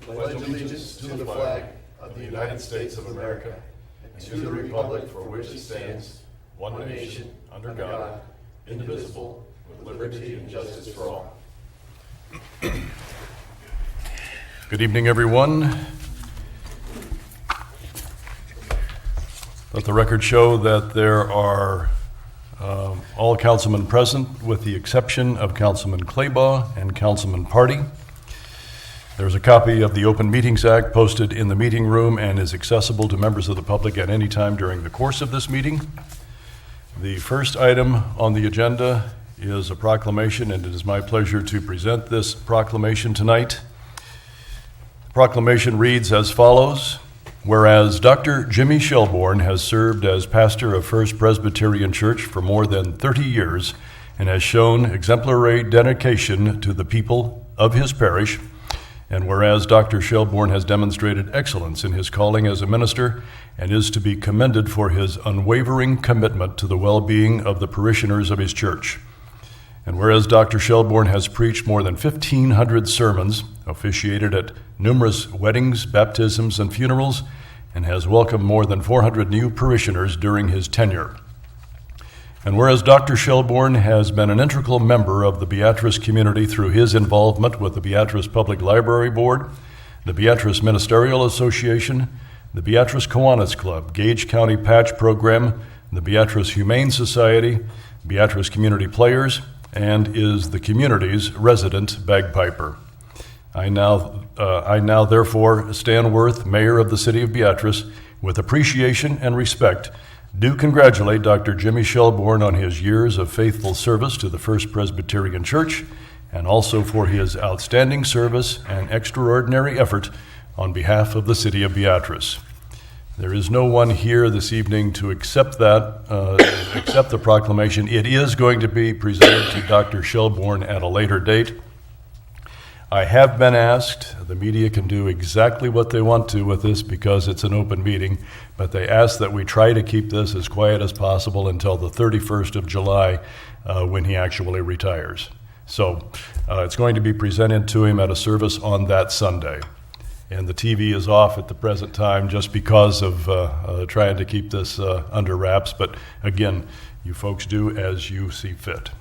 pledge allegiance to the flag of the United States of America and to the republic for which it stands, one nation, under God, indivisible, with liberty and justice for all. Good evening, everyone. Let the record show that there are all councilmen present with the exception of Councilman Claybaugh and Councilman Party. There's a copy of the Open Meetings Act posted in the meeting room and is accessible to members of the public at any time during the course of this meeting. The first item on the agenda is a proclamation, and it is my pleasure to present this proclamation tonight. The proclamation reads as follows. Whereas Dr. Jimmy Shelbourne has served as pastor of First Presbyterian Church for more than 30 years and has shown exemplary dedication to the people of his parish, and whereas Dr. Shelbourne has demonstrated excellence in his calling as a minister and is to be commended for his unwavering commitment to the well-being of the parishioners of his church, and whereas Dr. Shelbourne has preached more than 1,500 sermons, officiated at numerous weddings, baptisms, and funerals, and has welcomed more than 400 new parishioners during his tenure. And whereas Dr. Shelbourne has been an integral member of the Beatrice community through his involvement with the Beatrice Public Library Board, the Beatrice Ministerial Association, the Beatrice Kiwanis Club, Gage County Patch Program, the Beatrice Humane Society, Beatrice Community Players, and is the community's resident bagpiper. I now therefore, Stan Worth, Mayor of the City of Beatrice, with appreciation and respect, do congratulate Dr. Jimmy Shelbourne on his years of faithful service to the First Presbyterian Church, and also for his outstanding service and extraordinary effort on behalf of the City of Beatrice. There is no one here this evening to accept the proclamation. It is going to be presented to Dr. Shelbourne at a later date. I have been asked, the media can do exactly what they want to with this because it's an open meeting, but they ask that we try to keep this as quiet as possible until the 31st of July when he actually retires. So it's going to be presented to him at a service on that Sunday. And the TV is off at the present time just because of trying to keep this under wraps. But again, you folks do as you see fit.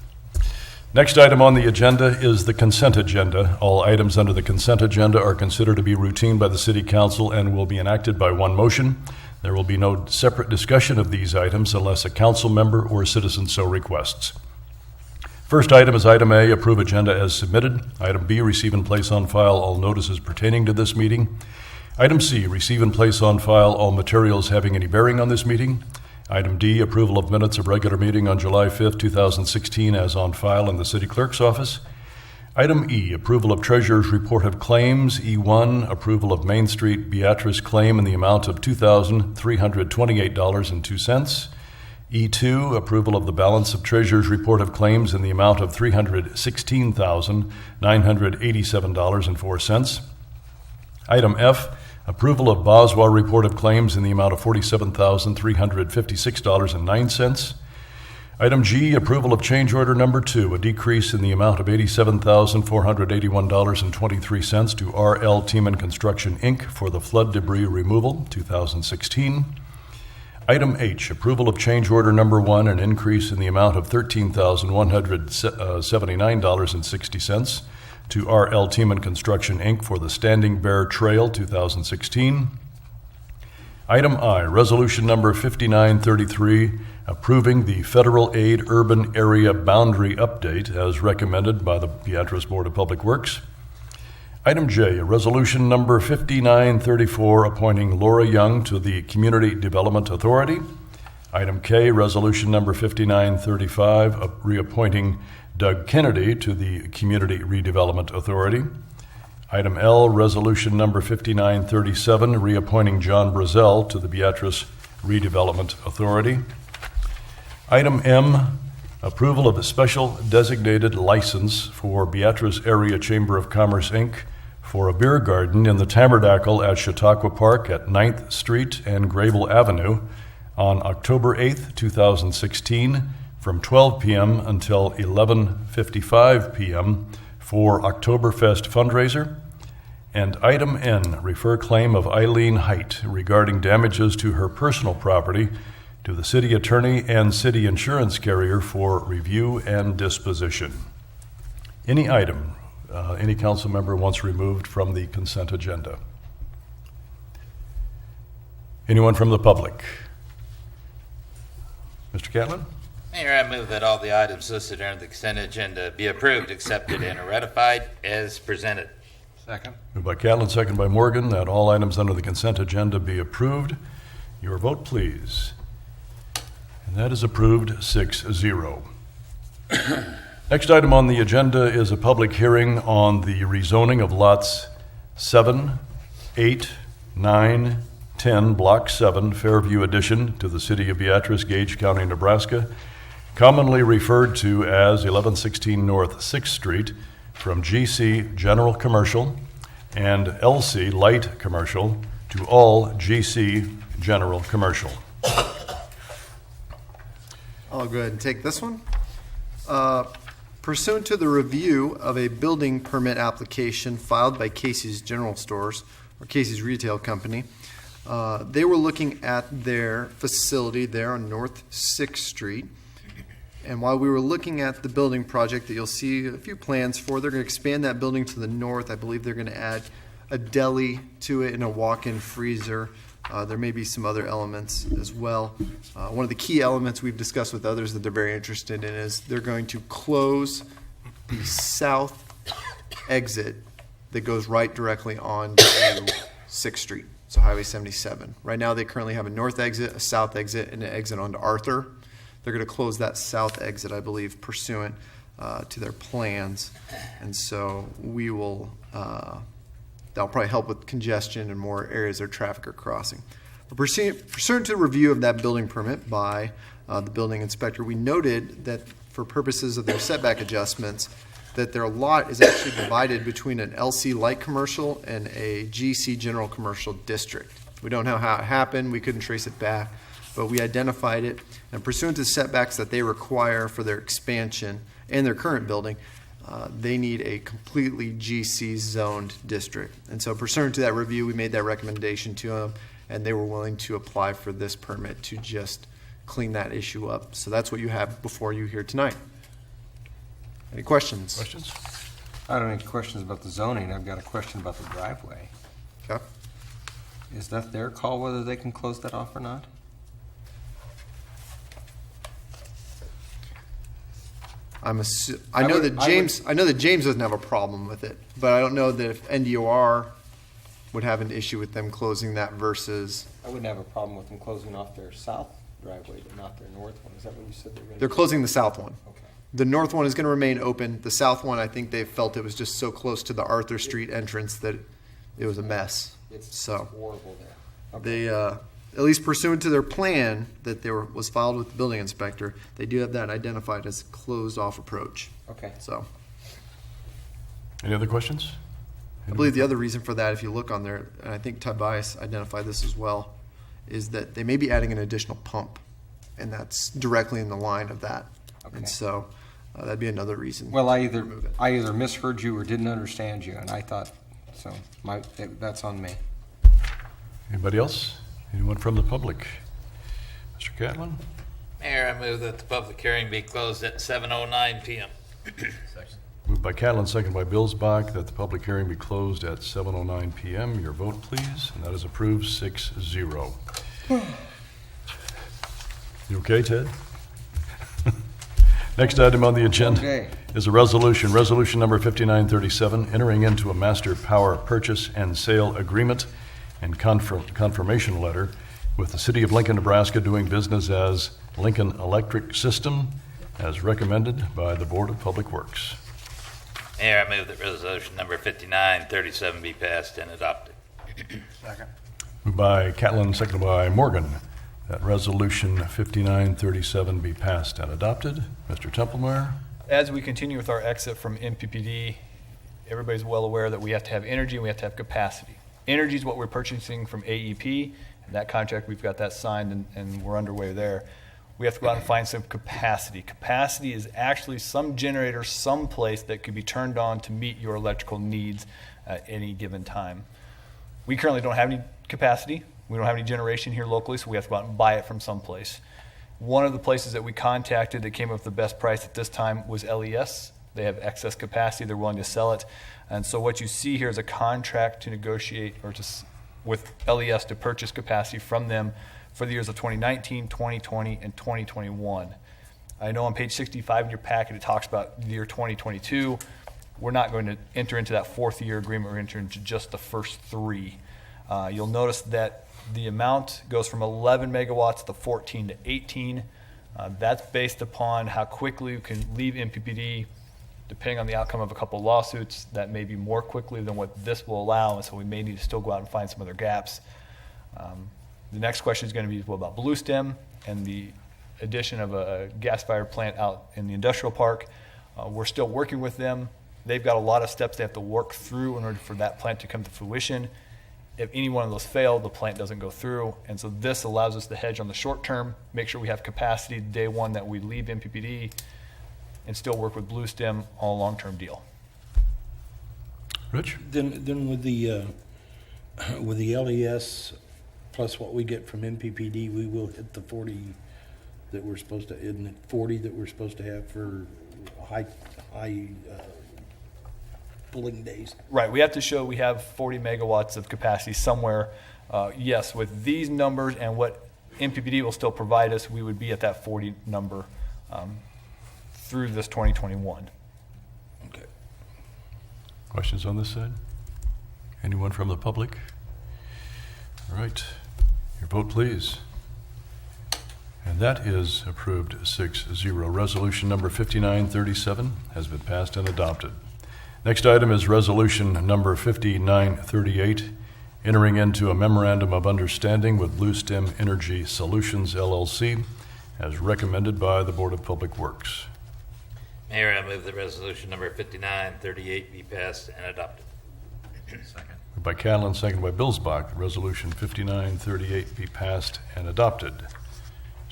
Next item on the agenda is the consent agenda. All items under the consent agenda are considered to be routine by the City Council and will be enacted by one motion. There will be no separate discussion of these items unless a council member or citizen so requests. First item is item A, approve agenda as submitted. Item B, receive and place on file all notices pertaining to this meeting. Item C, receive and place on file all materials having any bearing on this meeting. Item D, approval of minutes of regular meeting on July 5th, 2016 as on file in the City Clerk's office. Item E, approval of Treasurer's Report of Claims. E1, approval of Main Street Beatrice claim in the amount of $2,328.02. E2, approval of the balance of Treasurer's Report of Claims in the amount of $316,987.04. Item F, approval of Boswell Report of Claims in the amount of $47,356.09. Item G, approval of Change Order Number 2, a decrease in the amount of $87,481.23 to R.L. Tiemann Construction, Inc. for the flood debris removal, 2016. Item H, approval of Change Order Number 1, an increase in the amount of $13,179.60 to R.L. Tiemann Construction, Inc. for the Standing Bear Trail, 2016. Item I, Resolution Number 5933, approving the Federal Aid Urban Area Boundary Update as recommended by the Beatrice Board of Public Works. Item J, Resolution Number 5934, appointing Laura Young to the Community Development Authority. Item K, Resolution Number 5935, reappointing Doug Kennedy to the Community Redevelopment Authority. Item L, Resolution Number 5937, reappointing John Brazel to the Beatrice Redevelopment Authority. Item M, approval of a special designated license for Beatrice Area Chamber of Commerce, Inc. for a beer garden in the Tabernacle at Chautauqua Park at 9th Street and Grable Avenue on October 8th, 2016, from 12 p.m. until 11:55 p.m. for Oktoberfest fundraiser. And item N, refer claim of Eileen Height regarding damages to her personal property to the city attorney and city insurance carrier for review and disposition. Any item any council member wants removed from the consent agenda? Anyone from the public? Mr. Catlin? Mayor, I move that all the items listed under the consent agenda be approved, accepted, and ratified as presented. Second. Moved by Catlin, second by Morgan, that all items under the consent agenda be approved. Your vote, please. And that is approved 6-0. Next item on the agenda is a public hearing on the rezoning of lots 7, 8, 9, 10, Block 7, Fairview Addition to the city of Beatrice, Gage County, Nebraska, commonly referred to as 1116 North 6th Street, from GC General Commercial and LC Light Commercial to all GC General Commercial. I'll go ahead and take this one. Pursuant to the review of a building permit application filed by Casey's General Stores, or Casey's Retail Company, they were looking at their facility there on North 6th Street. And while we were looking at the building project that you'll see a few plans for, they're going to expand that building to the north. I believe they're going to add a deli to it and a walk-in freezer. There may be some other elements as well. One of the key elements we've discussed with others that they're very interested in is they're going to close the south exit that goes right directly on to 6th Street, so Highway 77. Right now they currently have a north exit, a south exit, and an exit onto Arthur. They're going to close that south exit, I believe, pursuant to their plans. And so we will, that'll probably help with congestion and more areas where traffic are crossing. But pursuant to review of that building permit by the building inspector, we noted that for purposes of their setback adjustments, that their lot is actually divided between an LC Light Commercial and a GC General Commercial district. We don't know how it happened. We couldn't trace it back, but we identified it. And pursuant to the setbacks that they require for their expansion and their current building, they need a completely GC zoned district. And so pursuant to that review, we made that recommendation to them, and they were willing to apply for this permit to just clean that issue up. So that's what you have before you here tonight. Any questions? Questions? I don't have any questions about the zoning. I've got a question about the driveway. Okay. Is that their call whether they can close that off or not? I know that James doesn't have a problem with it, but I don't know that if NDOR would have an issue with them closing that versus I wouldn't have a problem with them closing off their south driveway, but not their north one. Is that what you said they were going to do? they're closing the south one. Okay. The north one is going to remain open. The south one, I think they felt it was just so close to the Arthur Street entrance that it was a mess. It's So horrible there. Okay. they, at least pursuant to their plan that was filed with the building inspector, they do have that identified as closed off approach. Okay. So Any other questions? I believe the other reason for that, if you look on there, and I think Tobias identified this as well, is that they may be adding an additional pump, and that's directly in the line of that. Okay. And so that'd be another reason. Well, I to remove it. either misheard you or didn't understand you, and I thought, so that's on me. Anybody else? Anyone from the public? Mr. Catlin? Mayor, I move that the public hearing be closed at 7:09 p.m. Moved by Catlin, second by Billsbach, that the public hearing be closed at 7:09 p.m. Your vote, please. And that is approved 6-0. You okay, Ted? Next item on the agenda Okay. is a resolution number 5937, entering into a master power purchase and sale agreement and confirmation letter with the City of Lincoln, Nebraska, doing business as Lincoln Electric System, as recommended by the Board of Public Works. Mayor, I move that resolution number 5937 be passed and adopted. Moved by Catlin, seconded by Morgan, that resolution 5937 be passed and adopted. Mr. Templemeyer? As we continue with our exit from MPPD, everybody's well aware that we have to have energy and we have to have capacity. Energy is what we're purchasing from AEP, and that contract, we've got that signed and we're underway there. We have to go out and find some capacity. Capacity is actually some generator someplace that could be turned on to meet your electrical needs. at any given time. We currently don't have any capacity. We don't have any generation here locally, so we have to go out and buy it from someplace. One of the places that we contacted that came up with the best price at this time was LES. They have excess capacity. They're willing to sell it. And so what you see here is a contract to negotiate with LES to purchase capacity from them for the years of 2019, 2020, and 2021. I know on page 65 in your packet it talks about the year 2022. We're not going to enter into that fourth year agreement. We're entering into just the first three. You'll notice that the amount goes from 11 megawatts to 14 to 18. That's based upon how quickly we can leave MPPD. Depending on the outcome of a couple of lawsuits, that may be more quickly than what this will allow, and so we may need to still go out and find some other gaps. The next question is going to be what about Bluestem and the addition of a gas-fired plant out in the industrial park. We're still working with them. They've got a lot of steps they have to work through in order for that plant to come to fruition. If any one of those fail, the plant doesn't go through, and so this allows us to hedge on the short term, make sure we have capacity day one that we leave MPPD, and still work with Bluestem on a long-term deal. Rich? Then with the LES plus what we get from MPPD, we will hit the 40 that we're supposed to, isn't it 40 that we're supposed to have for high pulling days? Right, we have to show we have 40 megawatts of capacity somewhere. Yes, with these numbers and what MPPD will still provide us, we would be at that 40 number through this 2021. Okay. Questions on this side? Anyone from the public? All right, your vote please. And that is approved 6-0. Resolution number 5937 has been passed and adopted. Next item is resolution number 5938, entering into a memorandum of understanding with Bluestem Energy Solutions, LLC, as recommended by the Board of Public Works. Mayor, I move that resolution number 5938 be passed and adopted. Second. Moved by Catlin, seconded by Billsbach, that resolution 5938 be passed and adopted.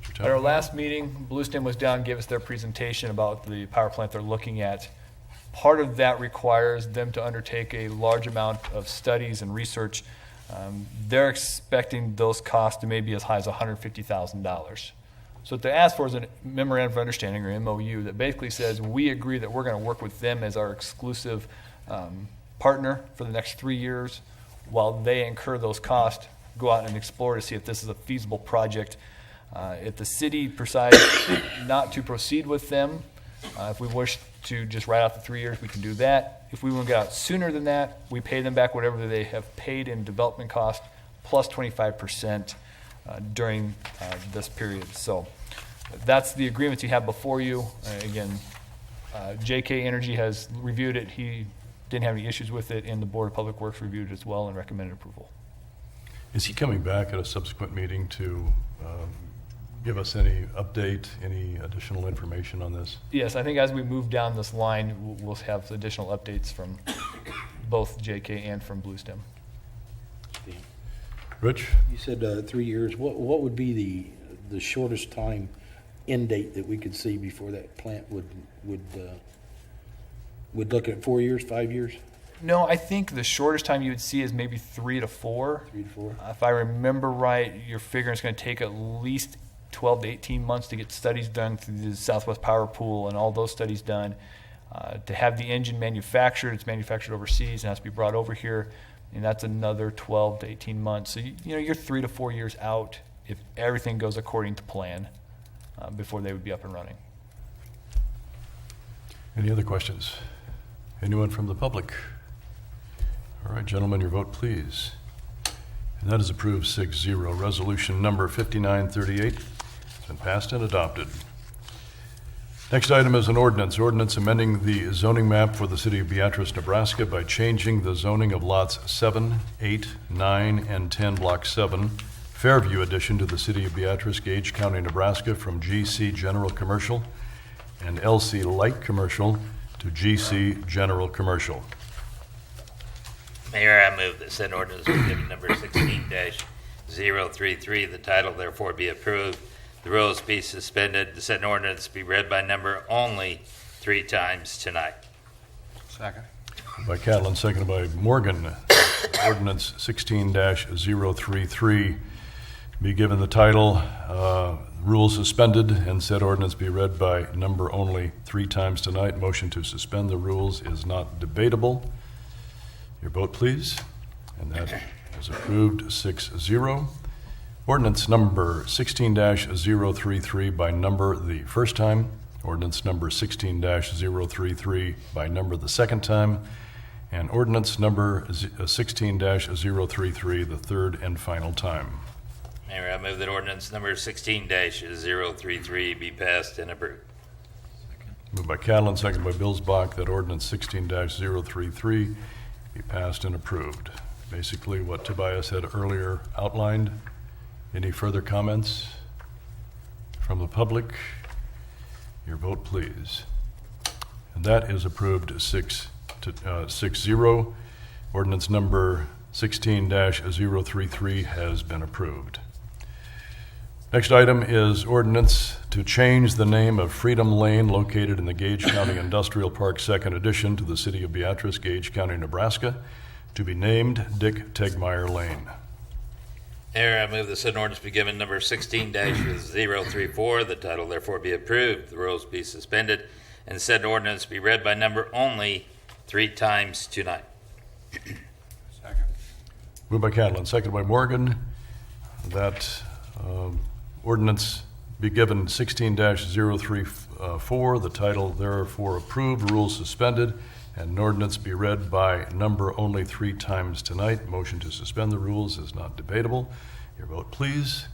Mr. At our Town. last meeting, Bluestem was down, gave us their presentation about the power plant they're looking at. Part of that requires them to undertake a large amount of studies and research. They're expecting those costs to maybe as high as $150,000. So what they asked for is a memorandum of understanding, or MOU, that basically says we agree that we're going to work with them as our exclusive partner for the next 3 years while they incur those costs, go out and explore to see if this is a feasible project. If the city decides not to proceed with them, if we wish to just write out the 3 years, we can do that. If we want to get out sooner than that, we pay them back whatever they have paid in development cost plus 25% during this period. So that's the agreement you have before you. Again, JK Energy has reviewed it. He didn't have any issues with it, and the Board of Public Works reviewed it as well and recommended approval. Is he coming back at a subsequent meeting to give us any update, any additional information on this? Yes, I think as we move down this line, we'll have additional updates from both JK and from Bluestem. Rich? You said 3 years. What would be the shortest time end date that we could see before that plant would look at 4 years, 5 years? No, I think the shortest time you would see is maybe 3 to 4. 3 to 4. If I remember right, you're figuring it's going to take at least 12 to 18 months to get studies done through the Southwest Power Pool and all those studies done. To have the engine manufactured, it's manufactured overseas and has to be brought over here, and that's another 12 to 18 months. So you're 3 to 4 years out if everything goes according to plan before they would be up and running. Any other questions? Anyone from the public? All right, gentlemen, your vote, please. And that is approved 6-0. Resolution number 5938 has been passed and adopted. Next item is an ordinance amending the zoning map for the city of Beatrice, Nebraska by changing the zoning of lots 7, 8, 9, and 10, Block 7, Fairview addition to the city of Beatrice, Gage County, Nebraska, from GC General Commercial and LC Light Commercial to GC General Commercial. Mayor, I move that said ordinance be given number 16-033. The title therefore be approved. The rules be suspended. The said ordinance be read by number only 3 times tonight. Second. By Catlin, seconded by Morgan. Ordinance 16-033 be given the title, rules suspended, and said ordinance be read by number only 3 times tonight. Motion to suspend the rules is not debatable. Your vote, please. And that is approved 6-0. Ordinance number 16-033 by number the first time. Ordinance number 16-033 by number the second time. And ordinance number 16-033 the third and final time. Mayor, I move that ordinance number 16-033 be passed and approved. Moved by Catlin, seconded by Billsbach, that ordinance 16-033 be passed and approved. Basically what Tobias had earlier outlined. Any further comments from the public? Your vote, please. And that is approved 6-0. Ordinance number 16-033 has been approved. Next item is ordinance to change the name of Freedom Lane located in the Gage County Industrial Park, Second Edition, to the City of Beatrice, Gage County, Nebraska, to be named Dick Tegmeyer Lane. Mayor, I move the said ordinance be given number 16-034. The title therefore be approved. The rules be suspended, and said ordinance be read by number only 3 times tonight. Moved by Catlin, seconded by Morgan, that ordinance be given 16-034, the title therefore approved, rules suspended, and an ordinance be read by number only 3 times tonight. Motion to suspend the rules is not debatable. Your vote, please.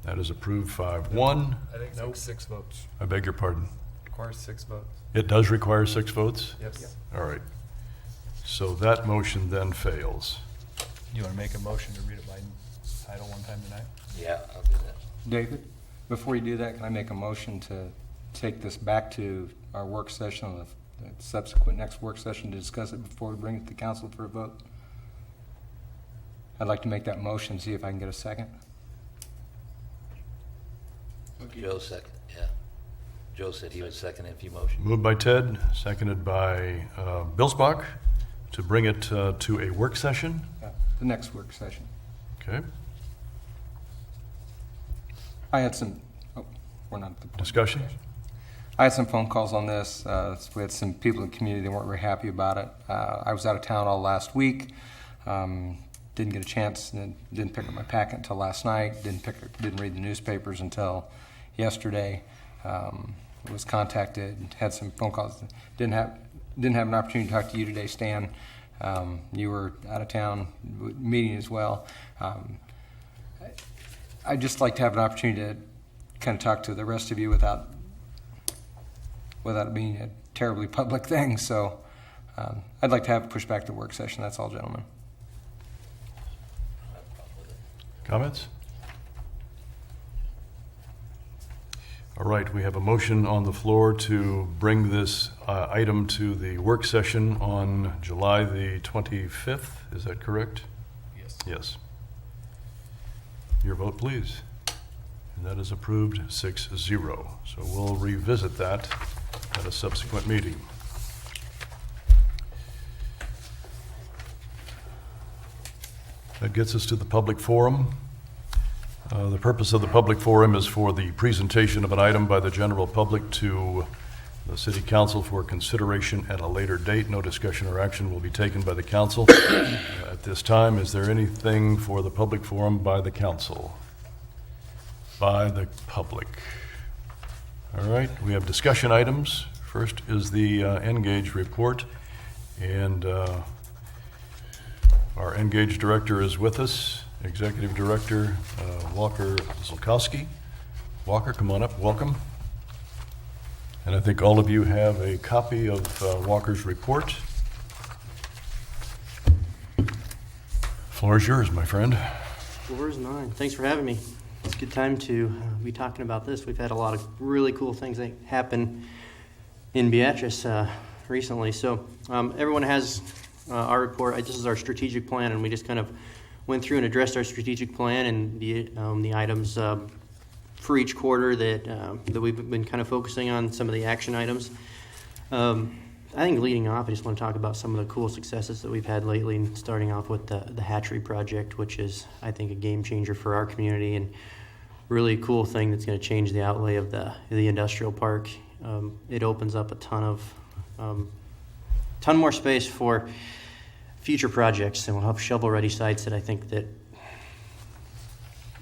That is approved 5-1. I think it's 6 votes. I beg your pardon. Requires 6 votes. It does require 6 votes? Yes. All right. So that motion then fails. You want to make a motion to read it by title one time tonight? Yeah, I'll do that. David, before you do that, can I make a motion to take this back to our work session on the subsequent next work session to discuss it before we bring it to council for a vote? I'd like to make that motion, see if I can get a second. Joe second, yeah. Joe said he would second if you motioned. Moved by Ted, seconded by Billsbach, to bring it to a work session. The next work session. Okay. I had some, we're not at the point. Discussion? I had some phone calls on this. We had some people in the community that weren't very happy about it. I was out of town all last week. Didn't get a chance, and didn't pick up my packet until last night. Didn't read the newspapers until yesterday. Was contacted, had some phone calls. Didn't have an opportunity to talk to you today, Stan. You were out of town meeting as well. I'd just like to have an opportunity to kind of talk to the rest of you without it being a terribly public thing. So I'd like to have it pushed back to the work session. That's all, gentlemen. Comments? All right, we have a motion on the floor to bring this item to the work session on July the 25th. Is that correct? Yes. Yes. Your vote, please. And that is approved 6-0. So we'll revisit that at a subsequent meeting. That gets us to the public forum. The purpose of the public forum is for the presentation of an item by the general public to the City Council for consideration at a later date. No discussion or action will be taken by the council. At this time, is there anything for the public forum by the council? By the public. All right, we have discussion items. First is the Engage report, and our Engage director is with us. Executive Director Walker Zolkowski. Walker, come on up. Welcome. And I think all of you have a copy of Walker's report. Floor is yours, my friend. Floor is mine. Thanks for having me. It's a good time to be talking about this. We've had a lot of really cool things that happen in Beatrice recently. So everyone has our report. This is our strategic plan, and we just kind of went through and addressed our strategic plan and the items for each quarter that we've been kind of focusing on, some of the action items. I think leading off, I just want to talk about some of the cool successes that we've had lately, and starting off with the hatchery project, which is, I think, a game changer for our community and really cool thing that's going to change the outlay of the industrial park. It opens up a ton more space for future projects, and we'll have shovel-ready sites that I think that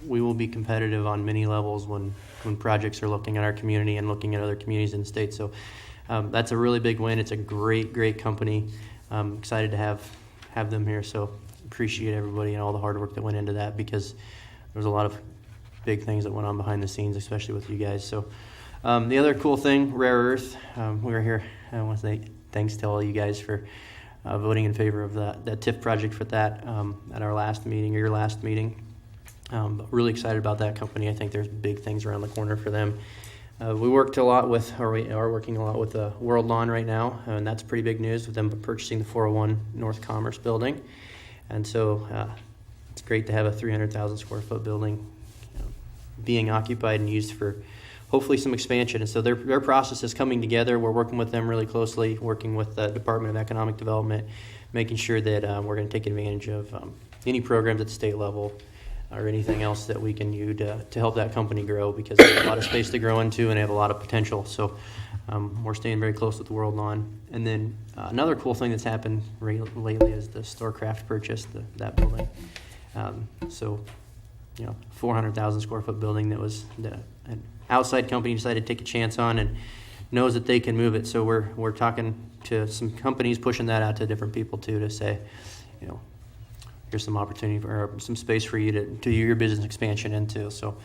we will be competitive on many levels when projects are looking at our community and looking at other communities in the state. So that's a really big win. It's a great company. I'm excited to have them here. So appreciate everybody and all the hard work that went into that, because there's a lot of big things that went on behind the scenes, especially with you guys. So the other cool thing, Rare Earth, we were here. I want to say thanks to all you guys for voting in favor of that TIF project for that at our last meeting, or your last meeting. But really excited about that company. I think there's big things around the corner for them. We are working a lot with World Lawn right now, and that's pretty big news with them purchasing the 401 North Commerce building. And so it's great to have a 300,000 square foot building being occupied and used for hopefully some expansion. And so their process is coming together. We're working with them really closely, working with the Department of Economic Development, making sure that we're going to take advantage of any programs at the state level or anything else that we can use to help that company grow, because they have a lot of space to grow into and they have a lot of potential. So we're staying very close with World Lawn. And then another cool thing that's happened lately is the Storecraft purchase, that building. So 400,000 square foot building that was an outside company decided to take a chance on and knows that they can move it. So we're talking to some companies, pushing that out to different people too, to say, here's some opportunity or some space for you to do your business expansion into. So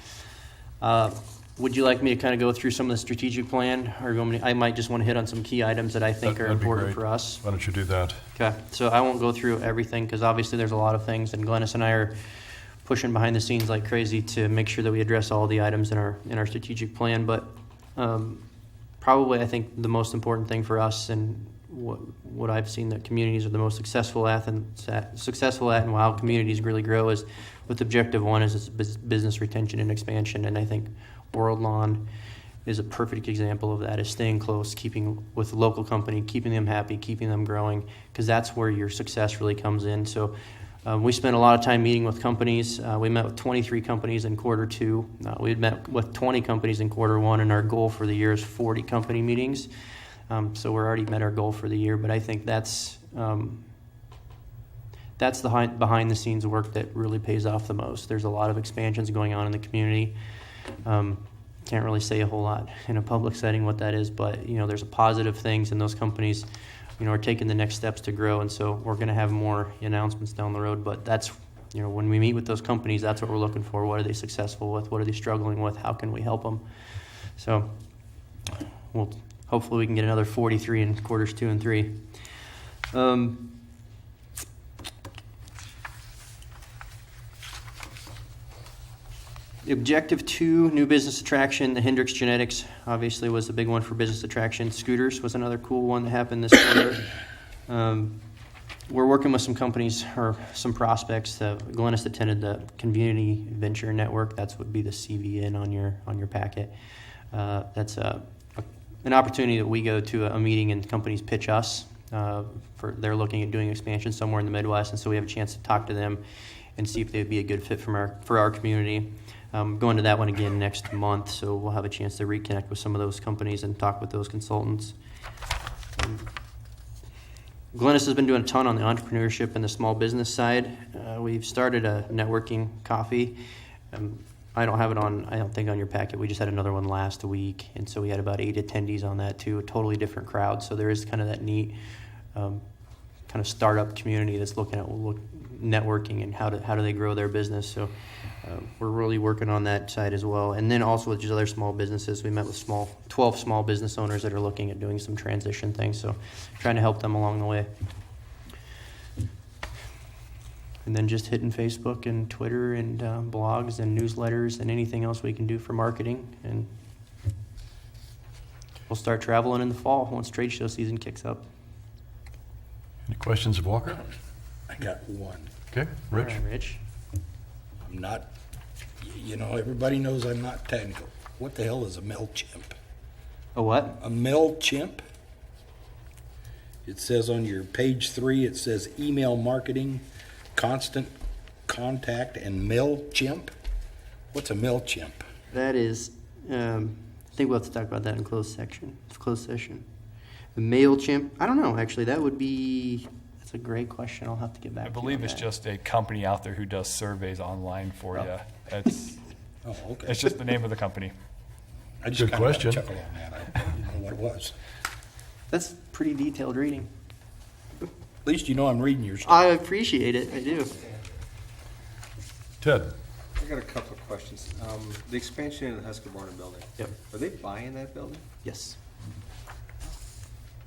would you like me to kind of go through some of the strategic plan, or I might just want to hit on some key items that I think are That'd be important great. for us? Why don't you do that? Okay, so I won't go through everything, because obviously there's a lot of things, and Glennis and I are pushing behind the scenes like crazy to make sure that we address all the items in our strategic plan. But probably I think the most important thing for us, and what I've seen that communities are the most successful at and how communities really grow, is with objective one is business retention and expansion. And I think World Lawn is a perfect example of that, is staying close, keeping with the local company, keeping them happy, keeping them growing, because that's where your success really comes in. So we spent a lot of time meeting with companies. We met with 23 companies in quarter two. We had met with 20 companies in quarter one, and our goal for the year is 40 company meetings. So we're already met our goal for the year, but I think that's the behind the scenes work that really pays off the most. There's a lot of expansions going on in the community. Can't really say a whole lot in a public setting what that is, but there's a positive things, and those companies are taking the next steps to grow. And so we're going to have more announcements down the road, but that's when we meet with those companies, that's what we're looking for. What are they successful with? What are they struggling with? How can we help them? So hopefully we can get another 43 in quarters 2 and 3. Objective 2, new business attraction. The Hendricks Genetics obviously was the big one for business attraction. Scooters was another cool one that happened this quarter. We're working with some companies or some prospects. Glennis attended the Community Venture Network. That's would be the CVN on your packet. That's an opportunity that we go to a meeting and companies pitch us. They're looking at doing expansion somewhere in the Midwest, and so we have a chance to talk to them and see if they'd be a good fit for our community. Going to that one again next month, so we'll have a chance to reconnect with some of those companies and talk with those consultants. Glennis has been doing a ton on the entrepreneurship and the small business side. We've started a networking coffee. I don't think on your packet. We just had another one last week, and so we had about 8 attendees on that too, a totally different crowd. So there is kind of that neat kind of startup community that's looking at networking and how do they grow their business. So we're really working on that side as well. And then also with just other small businesses, we met with 12 small business owners that are looking at doing some transition things. So trying to help them along the way. And then just hitting Facebook and Twitter and blogs and newsletters and anything else we can do for marketing. And we'll start traveling in the fall once trade show season kicks up. Any questions of Walker? I got one. Okay, Rich? All right, Rich. I'm not, everybody knows I'm not technical. What the hell is a MailChimp? A what? A MailChimp? It says on your page 3, it says email marketing, constant contact, and MailChimp. What's a MailChimp? That is, I think we'll have to talk about that in closed session. The MailChimp, I don't know, actually, that's a great question. I'll have to get back I to you believe on it's that. just a company out there who does surveys online for you. It's, Oh, okay. it's just the name of the company. I just Good kinda got a question. chuckle on that. I didn't know what it was. That's pretty detailed reading. At least you know I'm reading your stuff. I appreciate it, I do. Ted? I got a couple of questions. The expansion in the Husqvarna building. Yep. Are they buying that building? Yes.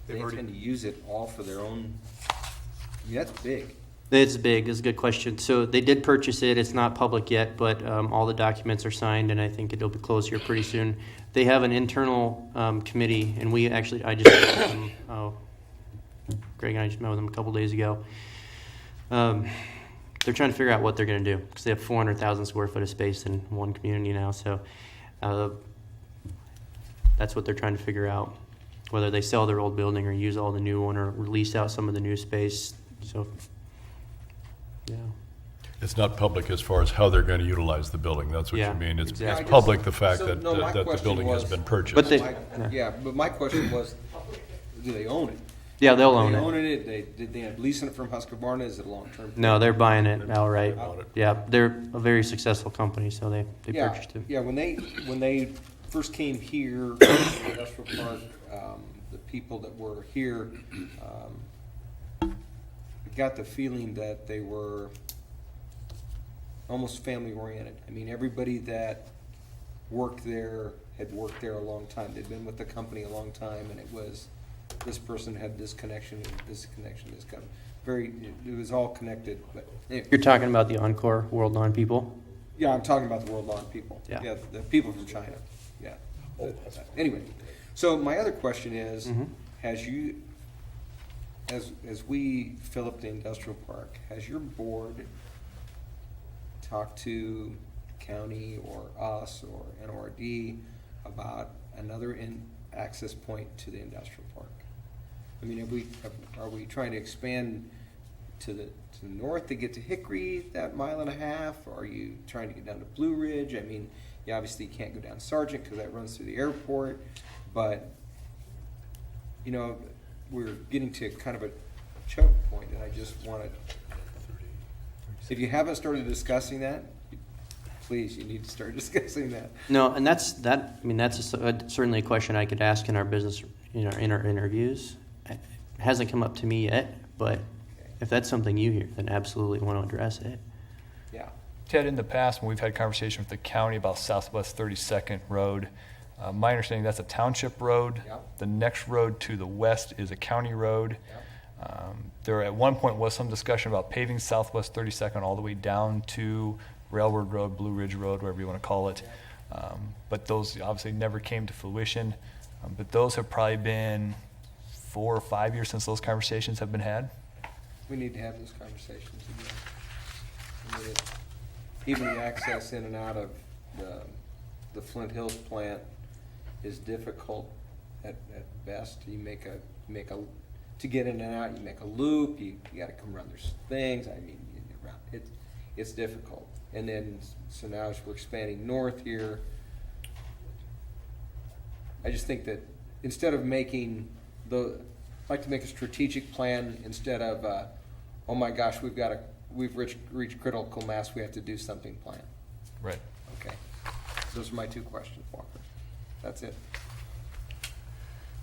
They intend to use it all for their own, I mean, that's big. It's big. It's a good question. So they did purchase it. It's not public yet, but all the documents are signed, and I think it'll be closed here pretty soon. They have an internal committee, and I just met with them, Greg and I just met with them a couple days ago. They're trying to figure out what they're going to do because they have 400,000 square foot of space in one community now. So that's what they're trying to figure out, whether they sell their old building or use all the new one or release out some of the new space. So, yeah. It's not public as far as how they're going to utilize the building. That's what Yeah, you mean. It's exactly. it's public, the fact So, that no, my that the question building has was- been purchased. But they- But my question was, do they own it? Yeah, they'll Are own they it. owning it? Did they end up leasing it from Husqvarna? Is it a long-term? No, they're buying it outright. Bought it. Yeah, they're a very successful company, so they Yeah, purchased it. yeah, when they first came here, to the industrial park, the people that were here, I got the feeling that they were almost family-oriented. I mean, everybody that worked there had worked there a long time. They'd been with the company a long time, and it was, this person had this connection, this connection, this kind of, it was all connected, but anyway. You're talking about the Encore World Lawn people? Yeah, I'm talking about the World Lawn people. Yeah. The people from China, yeah. Anyway, so my other question is, Mhm. has you, as we fill up the industrial park, has your board talked to county or us or NORD about another access point to the industrial park? I mean, are we trying to expand to the north to get to Hickory, that 1.5 miles? Or are you trying to get down to Blue Ridge? I mean, you obviously can't go down Sargent because that runs through the airport, but, you know, we're getting to kind of a choke point, and I just want to, if you haven't started discussing that, please, you need to start discussing that. No, and that's certainly a question I could ask in our business, in our interviews. It hasn't come up to me yet, but if that's something you hear, then absolutely want to address it. Yeah. Ted, in the past, when we've had conversation with the county about Southwest 32nd Road, my understanding that's a township road. Yep. The next road to the west is a county road. Yep. There at one point was some discussion about paving Southwest 32nd all the way down to Railroad Road, Blue Ridge Road, whatever you want to call it. But those obviously never came to fruition. But those have probably been 4 or 5 years since those conversations have been had. We need to have those conversations again. I mean, even the access in and out of the Flint Hills plant is difficult at best. You make a to get in and out, you make a loop, you got to come around there's things. I mean, it's difficult. And then, so now as we're expanding north here, I just think that instead of making I'd like to make a strategic plan instead of, oh my gosh, we've reached critical mass, we have to do something plan. Right. Okay. Those are my 2 questions, Walker. That's it.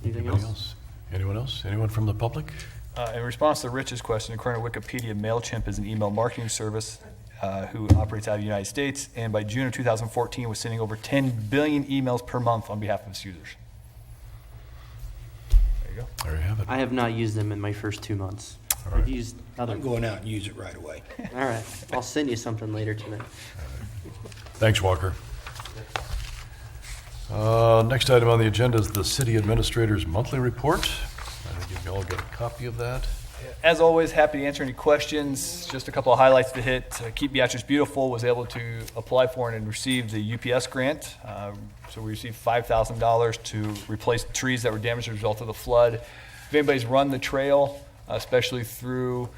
Anything Anybody else? Anyone else? Anyone from the public? In response to Rich's question, according to Wikipedia, MailChimp is an email marketing service who operates out of the United States, and by June of 2014 was sending over 10 billion emails per month on behalf of its users. There you go. There you have it. I have not used them in my first 2 months. All right. I've used other. I'm going out and use it right away. All right, I'll send you something later tonight. Thanks, Walker. Next item on the agenda is the city administrator's monthly report. I think you've all got a copy of that. As always, happy to answer any questions. Just a couple of highlights to hit. Keep Beatrice Beautiful was able to apply for and receive the UPS grant. So we received $5,000 to replace trees that were damaged as a result of the flood. If anybody's run the trail, especially through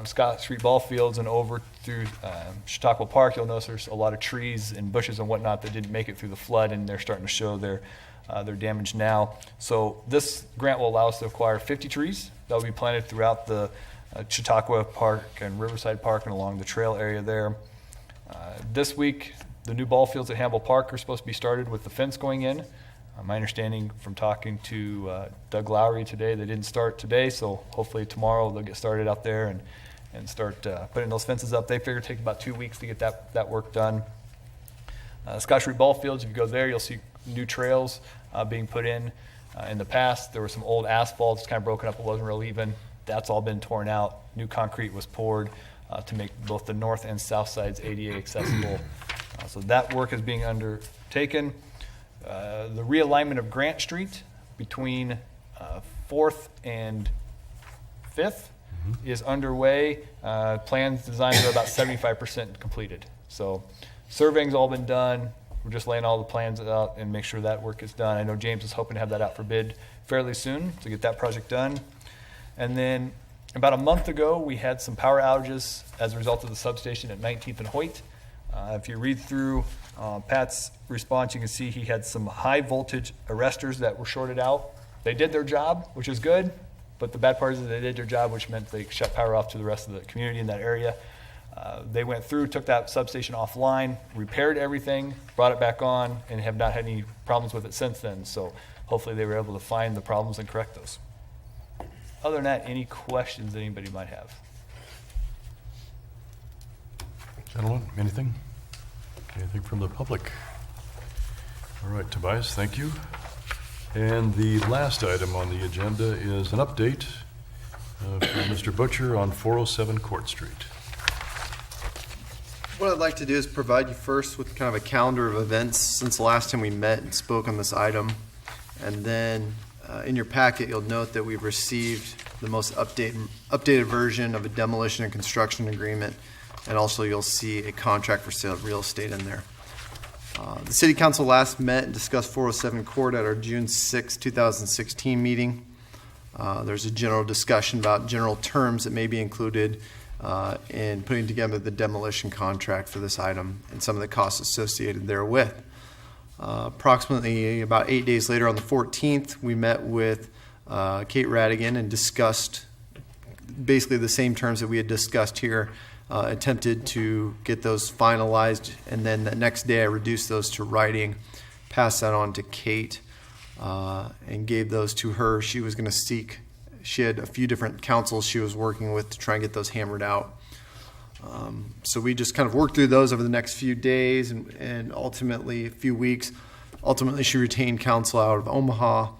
Scott Street ball fields and over through Chautauqua Park, you'll notice there's a lot of trees and bushes and whatnot that didn't make it through the flood, and they're starting to show their damage now. So this grant will allow us to acquire 50 trees that will be planted throughout the Chautauqua Park and Riverside Park and along the trail area there. This week, the new ball fields at Hamble Park are supposed to be started with the fence going in. My understanding from talking to Doug Lowry today, they didn't start today, so hopefully tomorrow they'll get started out there and start putting those fences up. They figure it takes about 2 weeks to get that work done. Scott Street ball fields, if you go there, you'll see new trails being put in. In the past, there was some old asphalt, it's kind of broken up, it wasn't real even. That's all been torn out. New concrete was poured to make both the north and south sides ADA accessible. So that work is being undertaken. The realignment of Grant Street between 4th and 5th is underway. Plans designs are about 75% completed. So surveying's all been done. We're just laying all the plans out and make sure that work is done. I know James is hoping to have that out for bid fairly soon to get that project done. And then about a month ago, we had some power outages as a result of the substation at 19th and Hoyt. If you read through Pat's response, you can see he had some high voltage arresters that were shorted out. They did their job, which is good, but the bad part is that they did their job, which meant they shut power off to the rest of the community in that area. They went through, took that substation offline, repaired everything, brought it back on, and have not had any problems with it since then. So hopefully they were able to find the problems and correct those. Other than that, any questions that anybody might have? Gentlemen, anything? Anything from the public? All right, Tobias, thank you. And the last item on the agenda is an update from Mr. Butcher on 407 Court Street. What I'd like to do is provide you first with kind of a calendar of events since the last time we met and spoke on this item. And then in your packet, you'll note that we've received the most updated version of a demolition and construction agreement. And also you'll see a contract for sale of real estate in there. The City Council last met and discussed 407 Court at our June 6, 2016 meeting. There's a general discussion about general terms that may be included in putting together the demolition contract for this item and some of the costs associated therewith. Approximately about 8 days later on the 14th, we met with Kate Radigan and discussed basically the same terms that we had discussed here. Attempted to get those finalized, and then the next day I reduced those to writing, passed that on to Kate, and gave those to her. She was going to seek, she had a few different councils she was working with to try and get those hammered out. So we just kind of worked through those over the next few days and ultimately a few weeks. Ultimately, she retained counsel out of Omaha,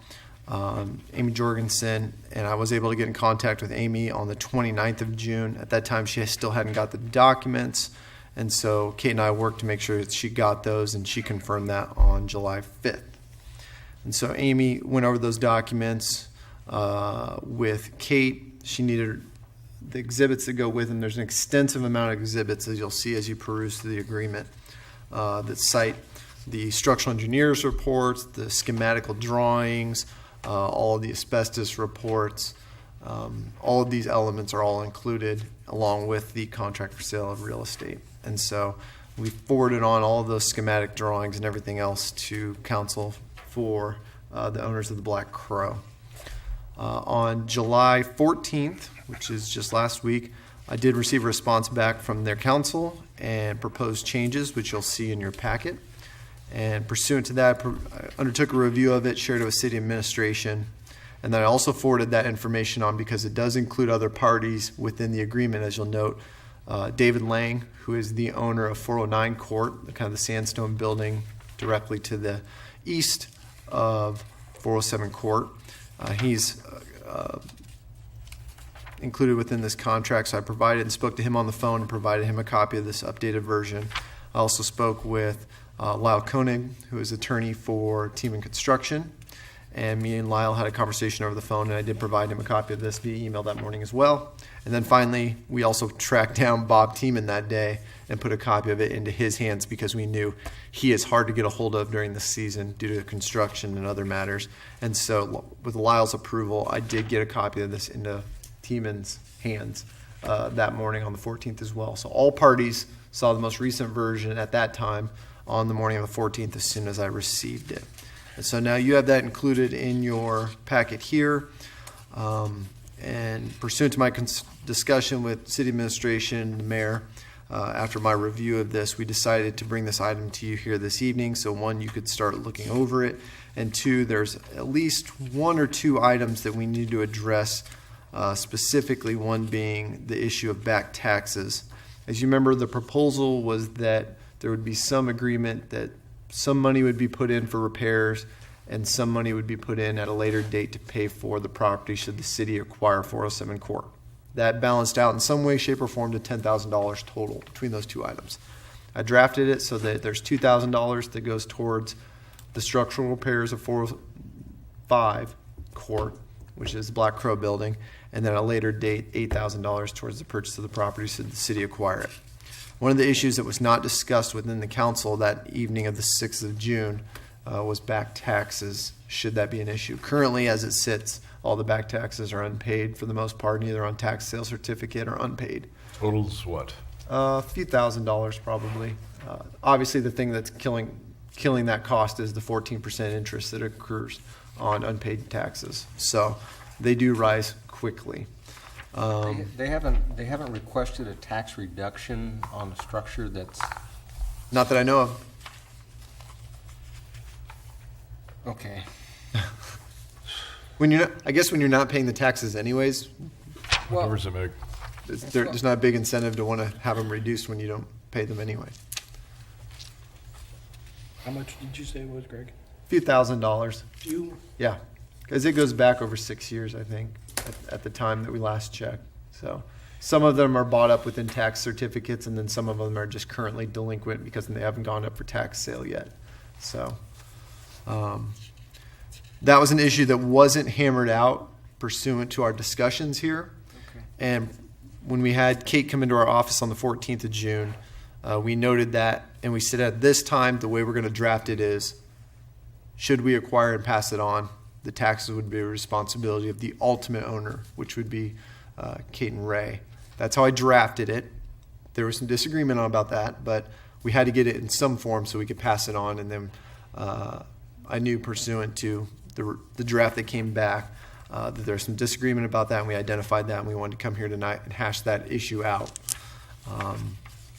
Amy Jorgensen, and I was able to get in contact with Amy on the 29th of June. At that time, she still hadn't got the documents, and so Kate and I worked to make sure that she got those, and she confirmed that on July 5th. And so Amy went over those documents with Kate. She needed the exhibits that go with them. There's an extensive amount of exhibits, as you'll see as you peruse through the agreement, that cite the structural engineer's reports, the schematical drawings, all of the asbestos reports. All of these elements are all included along with the contract for sale of real estate. And so we forwarded on all of those schematic drawings and everything else to council for the owners of the Black Crow. On July 14th, which is just last week, I did receive a response back from their council and proposed changes, which you'll see in your packet. And pursuant to that, I undertook a review of it, shared it with city administration, and then I also forwarded that information on because it does include other parties within the agreement, as you'll note. David Lang, who is the owner of 409 Court, the kind of the sandstone building directly to the east of 407 Court. He's included within this contract, so I provided and spoke to him on the phone and provided him a copy of this updated version. I also spoke with Lyle Koenig, who is attorney for Team and Construction, And me and Lyle had a conversation over the phone, and I did provide him a copy of this via email that morning as well. And then finally, we also tracked down Bob Tiemann that day and put a copy of it into his hands because we knew he is hard to get a hold of during the season due to construction and other matters. And so with Lyle's approval, I did get a copy of this into Tiemann's hands that morning on the 14th as well. So all parties saw the most recent version at that time on the morning of the 14th as soon as I received it. And so now you have that included in your packet here. And pursuant to my discussion with city administration and the mayor, after my review of this, we decided to bring this item to you here this evening. So one, you could start looking over it. And two, there's at least one or two items that we need to address, specifically one being the issue of back taxes. As you remember, the proposal was that there would be some agreement that some money would be put in for repairs and some money would be put in at a later date to pay for the property should the city acquire 407 Court. That balanced out in some way, shape, or form to $10,000 total between those two items. I drafted it so that there's $2,000 that goes towards the structural repairs of 405 Court, which is the Black Crow building, and then at a later date, $8,000 towards the purchase of the property should the city acquire it. One of the issues that was not discussed within the council that evening of the 6th of June was back taxes, should that be an issue. Currently, as it sits, all the back taxes are unpaid for the most part, either on tax sale certificate or unpaid. Totals what? A few $1,000s probably. Obviously, the thing that's killing that cost is the 14% interest that occurs on unpaid taxes. So they do rise quickly. They haven't requested a tax reduction on a structure that's, Not that I know of. okay. I guess when you're not paying the taxes anyways, What difference does it make? there's not a big incentive to want to have them reduced when you don't pay them anyway. How much did you say it was, Greg? A few $1,000s. You? Yeah, because it goes back over 6 years, I think, at the time that we last checked. So some of them are bought up within tax certificates, and then some of them are just currently delinquent because they haven't gone up for tax sale yet. So that was an issue that wasn't hammered out pursuant to our discussions here. Okay. And when we had Kate come into our office on the 14th of June, we noted that, and we said at this time, the way we're going to draft it is, should we acquire and pass it on, the taxes would be a responsibility of the ultimate owner, which would be Kate and Ray. That's how I drafted it. There was some disagreement about that, but we had to get it in some form so we could pass it on. And then I knew pursuant to the draft that came back that there's some disagreement about that, and we identified that, and we wanted to come here tonight and hash that issue out.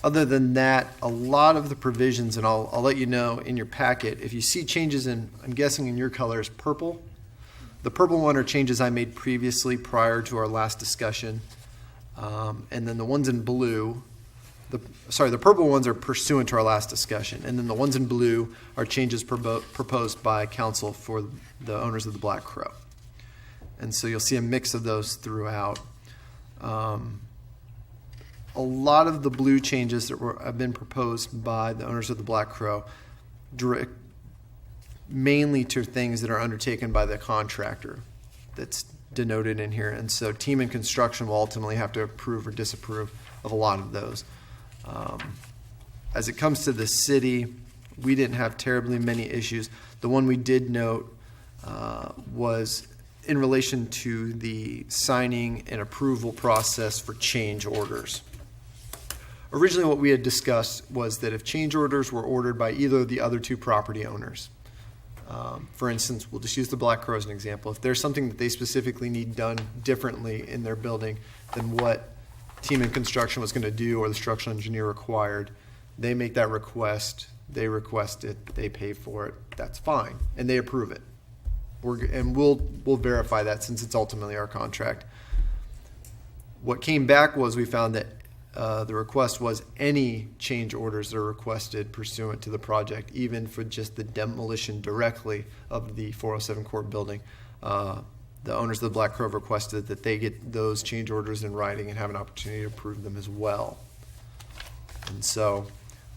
Other than that, a lot of the provisions, and I'll let you know in your packet, if you see changes in, I'm guessing in your color is purple. The purple one are changes I made previously prior to our last discussion. And then the ones in blue, the purple ones are pursuant to our last discussion. And then the ones in blue are changes proposed by council for the owners of the Black Crow. And so you'll see a mix of those throughout. A lot of the blue changes that have been proposed by the owners of the Black Crow direct mainly to things that are undertaken by the contractor that's denoted in here. And so Tiemann Construction will ultimately have to approve or disapprove of a lot of those. As it comes to the city, we didn't have terribly many issues. The one we did note was in relation to the signing and approval process for change orders. Originally, what we had discussed was that if change orders were ordered by either of the other two property owners, for instance, we'll just use the Black Crow as an example. If there's something that they specifically need done differently in their building than what Tiemann Construction was going to do or the structural engineer required, they make that request, they request it, they pay for it, that's fine, and they approve it. We'll verify that since it's ultimately our contract. What came back was we found that the request was any change orders that are requested pursuant to the project, even for just the demolition directly of the 407 Court building. The owners of the Black Crow requested that they get those change orders in writing and have an opportunity to approve them as well. And so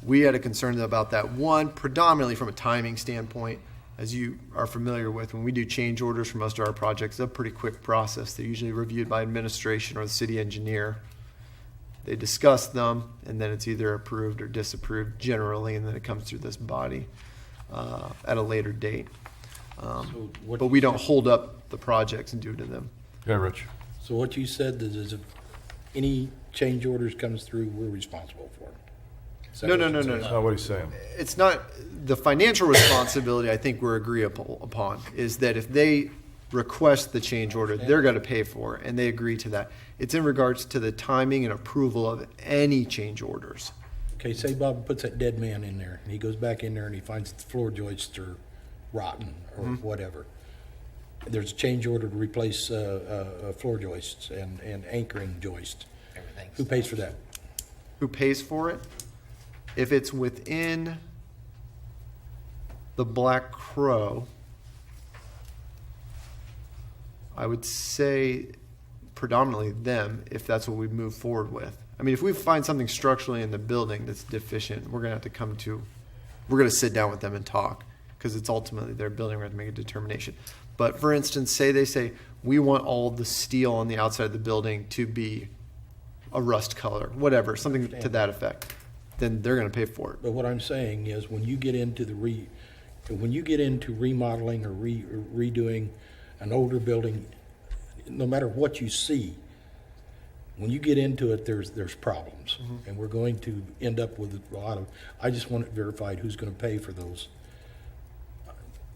we had a concern about that. One, predominantly from a timing standpoint, as you are familiar with, when we do change orders for most of our projects, it's a pretty quick process. They're usually reviewed by administration or the city engineer. They discuss them, and then it's either approved or disapproved generally, and then it comes through this body at a later date. So what But we don't hold up the projects and do to them. Yeah, Rich? So what you said is if any change orders comes through, we're responsible for it. Is that No, what no, you no, said? no, That's no. not what he's saying. It's not, the financial responsibility I think we're agreeable upon is that if they request the change order, they're going to pay for it, and they agree to that. It's in regards to the timing and approval of any change orders. Okay, say Bob puts that dead man in there, and he goes back in there and he finds the floor joists are rotten or whatever. There's a change order to replace floor joists and anchoring joists. Who pays for that? Who pays for it? If it's within the Black Crow, I would say predominantly them, if that's what we move forward with. I mean, if we find something structurally in the building that's deficient, we're going to sit down with them and talk, because it's ultimately their building. We're going to make a determination. But for instance, they say, we want all the steel on the outside of the building to be a rust color, whatever, something to that effect, then they're going to pay for it. But what I'm saying is, when you get into remodeling or redoing an older building, no matter what you see, when you get into it, there's problems, and we're going to end up with a lot of. I just want it verified who's going to pay for those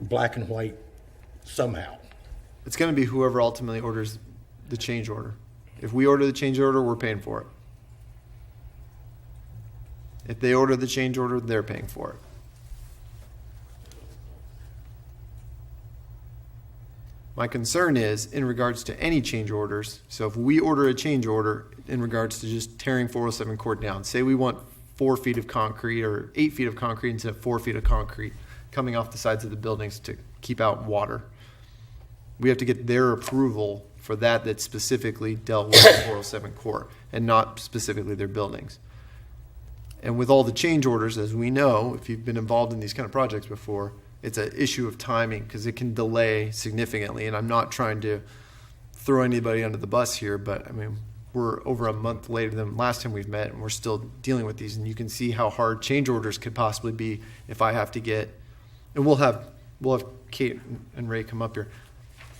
black and white somehow. It's going to be whoever ultimately orders the change order. If we order the change order, we're paying for it. If they order the change order, they're paying for it. My concern is in regards to any change orders. So if we order a change order in regards to just tearing 407 Court down, say we want 4 feet of concrete or 8 feet of concrete instead of 4 feet of concrete coming off the sides of the buildings to keep out water. We have to get their approval for that that's specifically dealt with in 407 Court and not specifically their buildings. And with all the change orders, as we know, if you've been involved in these kind of projects before, it's an issue of timing because it can delay significantly. And I'm not trying to throw anybody under the bus here, but I mean, we're over a month later than last time we've met, and we're still dealing with these. And you can see how hard change orders could possibly be if I have to get, and we'll have Kate and Ray come up here.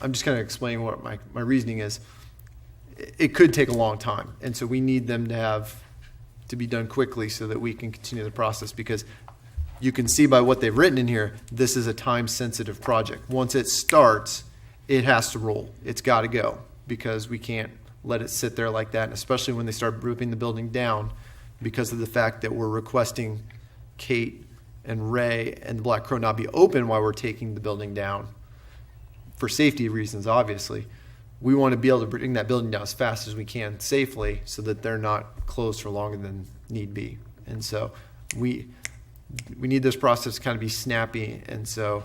I'm just kind of explaining what my reasoning is. It could take a long time, and so we need them to be done quickly so that we can continue the process, because you can see by what they've written in here, this is a time-sensitive project. Once it starts, it has to roll. It's got to go, because we can't let it sit there like that, and especially when they start ripping the building down, because of the fact that we're requesting Kate and Ray and the Black Crow not be open while we're taking the building down. For safety reasons, obviously. We want to be able to bring that building down as fast as we can safely so that they're not closed for longer than need be. And so we need this process to kind of be snappy. And so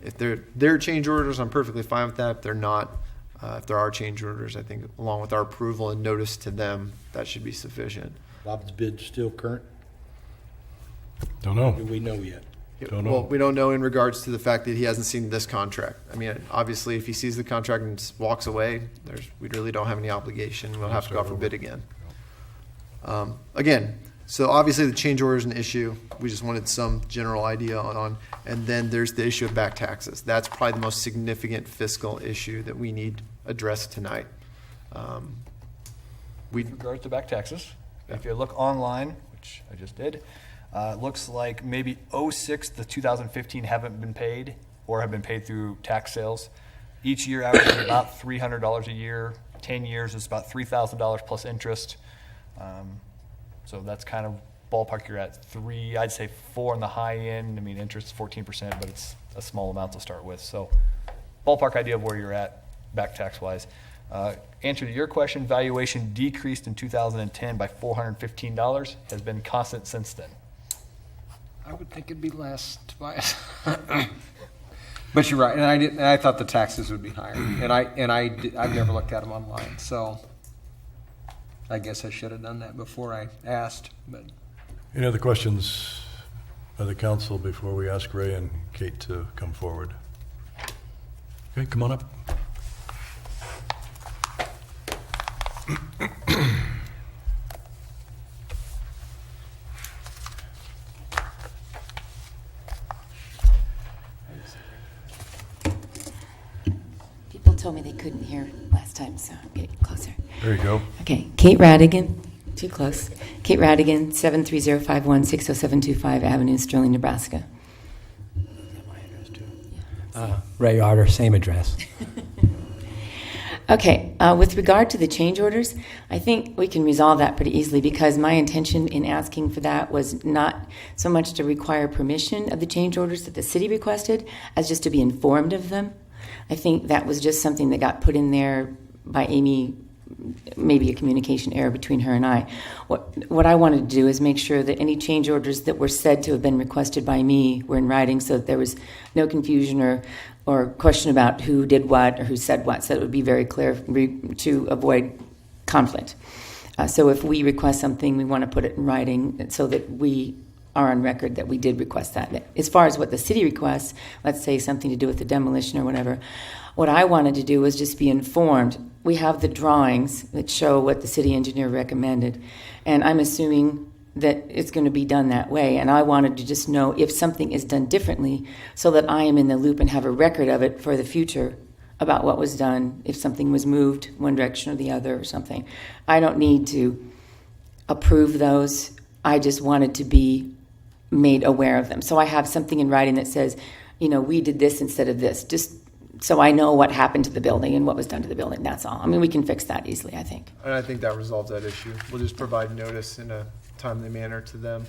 if they're change orders, I'm perfectly fine with that. If they're not, if there are change orders, I think along with our approval and notice to them, that should be sufficient. Bob's bid still current? Don't know. Do we know yet? Don't know. Well, we don't know in regards to the fact that he hasn't seen this contract. I mean, obviously, if he sees the contract and just walks away, we really don't have any obligation. We'll have to go out for bid again. Again, so obviously the change order is an issue. We just wanted some general idea on. And then there's the issue of back taxes. That's probably the most significant fiscal issue that we need addressed tonight. With regards to back taxes, if you look online, which I just did, it looks like maybe 06 to 2015 haven't been paid or have been paid through tax sales. Each year averages about $300 a year. 10 years is about $3,000 plus interest. So that's kind of ballpark you're at. I'd say 4 on the high end. I mean, interest is 14%, but it's a small amount to start with. So ballpark idea of where you're at back tax wise. Answer to your question, valuation decreased in 2010 by $415, has been constant since then. I would think it'd be less, Tobias. But you're right, and I thought the taxes would be higher, I've never looked at them online, so I guess I should have done that before I asked. But Any other questions by the council before we ask Ray and Kate to come forward? Okay, come on up. People told me they couldn't hear last time, so I'm getting closer. There you go. Okay, Kate Radigan, too close. Kate Radigan, 73051-60725 Avenue, Sterling, Nebraska. Ray Arter, same address. Okay, with regard to the change orders, I think we can resolve that pretty easily because my intention in asking for that was not so much to require permission of the change orders that the city requested as just to be informed of them. I think that was just something that got put in there by Amy, maybe a communication error between her and I. What I wanted to do is make sure that any change orders that were said to have been requested by me were in writing so that there was no confusion or question about who did what or who said what, so it would be very clear to avoid conflict. So if we request something, we want to put it in writing so that we are on record that we did request that. As far as what the city requests, let's say something to do with the demolition or whatever, what I wanted to do was just be informed. We have the drawings that show what the city engineer recommended, and I'm assuming that it's going to be done that way, and I wanted to just know if something is done differently so that I am in the loop and have a record of it for the future about what was done, if something was moved one direction or the other or something. I don't need to approve those. I just wanted to be made aware of them. So I have something in writing that says, we did this instead of this, just so I know what happened to the building and what was done to the building. That's all. I mean, we can fix that easily, I think. And I think that resolves that issue. We'll just provide notice in a timely manner to them,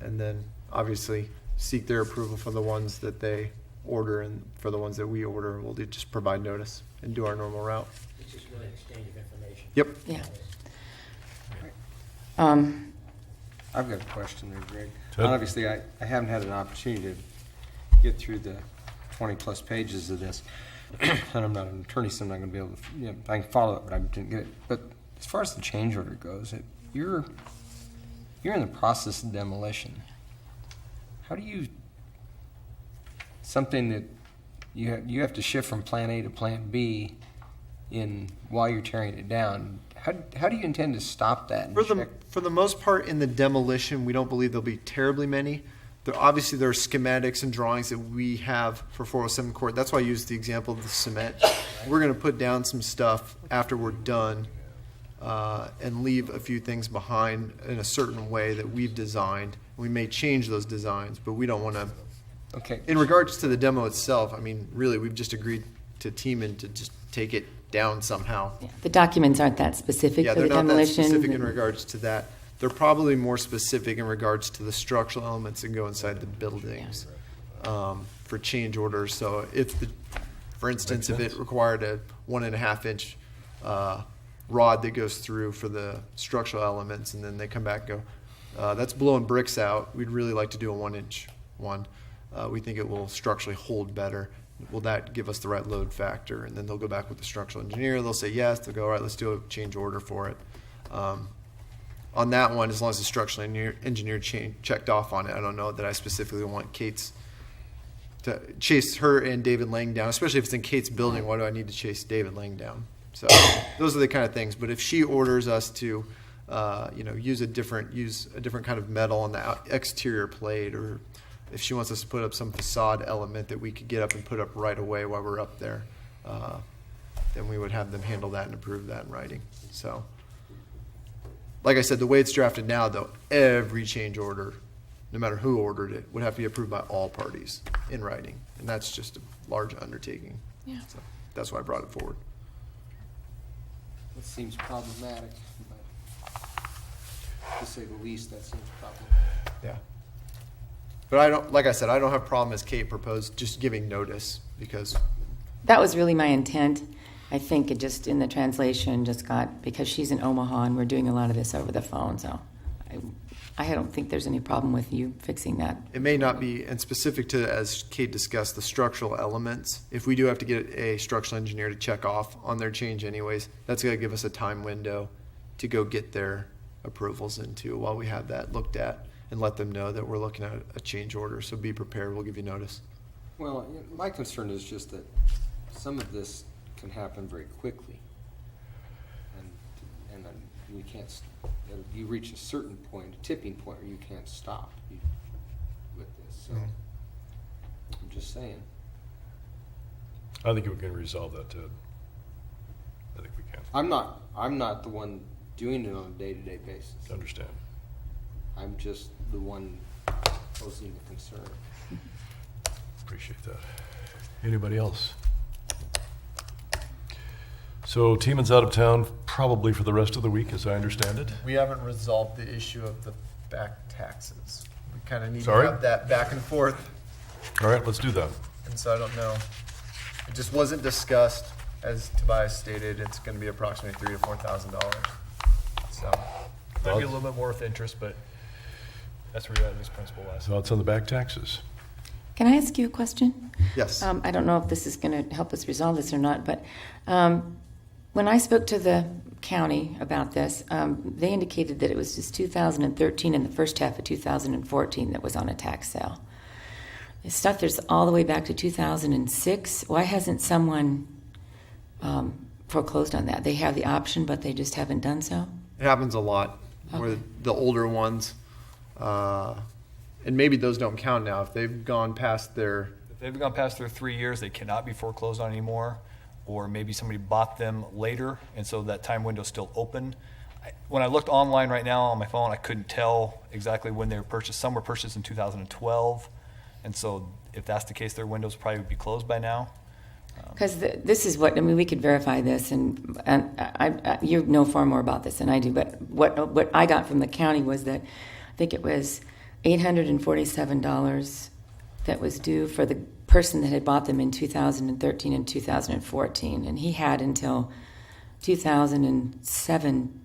and then obviously seek their approval for the ones that they order, and for the ones that we order, we'll just provide notice and do our normal route. It's just really exchange of information. Yep. Yeah. I've got a question there, Greg. Ted? Obviously, I haven't had an opportunity to get through the 20-plus pages of this, and I'm not an attorney, so I'm not going to be able to, I can follow it, but I didn't get it. But as far as the change order goes, you're in the process of demolition. How do you, something that you have to shift from Plan A to Plan B while you're tearing it down, how do you intend to stop that? and check? For the most part, in the demolition, we don't believe there'll be terribly many. Obviously, there are schematics and drawings that we have for 407 Court. That's why I used the example of the cement. We're going to put down some stuff after we're done and leave a few things behind in a certain way that we've designed. We may change those designs, but we don't want to. Okay. In regards to the demo itself, I mean, really, we've just agreed to team in to just take it down somehow. Yeah. The documents aren't that specific Yeah, for the they're not that demolition. specific in regards to that. They're probably more specific in regards to the structural elements that go inside the buildings for change orders. So for instance, if it required a 1.5 inch rod that goes through for the structural elements, and then they come back and go, that's blowing bricks out. We'd really like to do a 1 inch one. We think it will structurally hold better. Will that give us the right load factor? And then they'll go back with the structural engineer. They'll say yes. They'll go, all right, let's do a change order for it. On that one, as long as the structural engineer checked off on it, I don't know that I specifically want Kate's to chase her and David Lang down, especially if it's in Kate's building. Why do I need to chase David Lang down? So those are the kind of things. But if she orders us to, use a different kind of metal on the exterior plate, or if she wants us to put up some facade element that we could get up and put up right away while we're up there, then we would have them handle that and approve that in writing. So, like I said, the way it's drafted now, though, every change order, no matter who ordered it, would have to be approved by all parties in writing, and that's just a large undertaking. Yeah. So that's why I brought it forward. That seems problematic, but to say the least, that seems problematic. Yeah. But I don't, like I said, I don't have a problem, as Kate proposed, just giving notice, because That was really my intent. I think it just in the translation just got, because she's in Omaha and we're doing a lot of this over the phone, so I don't think there's any problem with you fixing that. it may not be, and specific to, as Kate discussed, the structural elements, if we do have to get a structural engineer to check off on their change anyways, that's going to give us a time window to go get their approvals into while we have that looked at. and let them know that we're looking at a change order. So be prepared. We'll give you notice. Well, my concern is just that some of this can happen very quickly. And then we can't, you reach a certain point, a tipping point, where you can't stop with this. So I'm just saying. I think we can resolve that, Ted. I think we can. I'm not the one doing it on a day-to-day basis. Understand. I'm just the one posing the concern. Appreciate that. Anybody else? So Teeman's out of town probably for the rest of the week, as I understand it. We haven't resolved the issue of the back taxes. We kind of need Sorry? to have that back and forth. All right, let's do that. And so I don't know. It just wasn't discussed. As Tobias stated, it's going to be approximately $3,000 to $4,000. So Might be a little bit more with interest, but that's where you're at, this principle last. Thoughts on the back taxes? Can I ask you a question? yes, I don't know if this is going to help us resolve this or not, but when I spoke to the county about this, they indicated that it was just 2013 and the first half of 2014 that was on a tax sale. The stuff there's all the way back to 2006. Why hasn't someone foreclosed on that? They have the option, but they just haven't done so? it happens a lot. Where Okay. the older ones, and maybe those don't count now if they've gone past their. If they've gone past their 3 years, they cannot be foreclosed on anymore, or maybe somebody bought them later, and so that time window's still open. When I looked online right now on my phone, I couldn't tell exactly when they were purchased. Some were purchased in 2012, and so if that's the case, their windows probably would be closed by now. Because this is what, I mean, we could verify this, and I, you know far more about this than I do, but what I got from the county was that I think it was $847 that was due for the person that had bought them in 2013 and 2014, and he had until 2007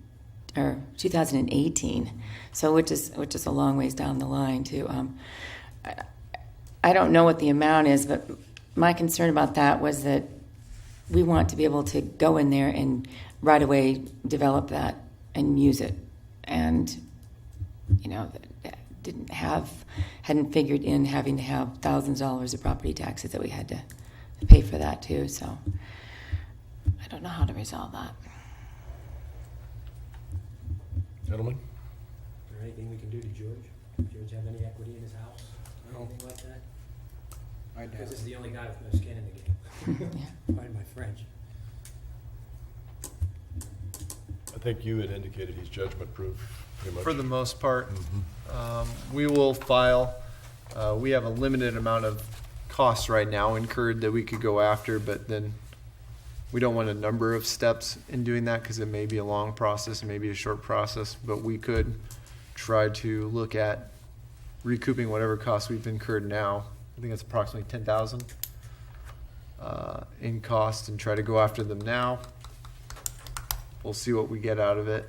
or 2018, so which is a long ways down the line too. I don't know what the amount is, but my concern about that was that we want to be able to go in there and right away develop that and use it, and hadn't figured in having to have thousands of dollars of property taxes that we had to pay for that too. So I don't know how to resolve that. Gentlemen? Is there anything we can do to George? George have any equity in his house or anything like that? I doubt Because this is it. the only guy with no skin in the game. Pardon my French. I think you had indicated he's judgment proof, pretty much. For the most part, we will file. We have a limited amount of costs right now incurred that we could go after, but then we don't want a number of steps in doing that because it may be a long process, it may be a short process, but we could try to look at recouping whatever costs we've incurred now. I think it's approximately $10,000 in cost, and try to go after them now. We'll see what we get out of it.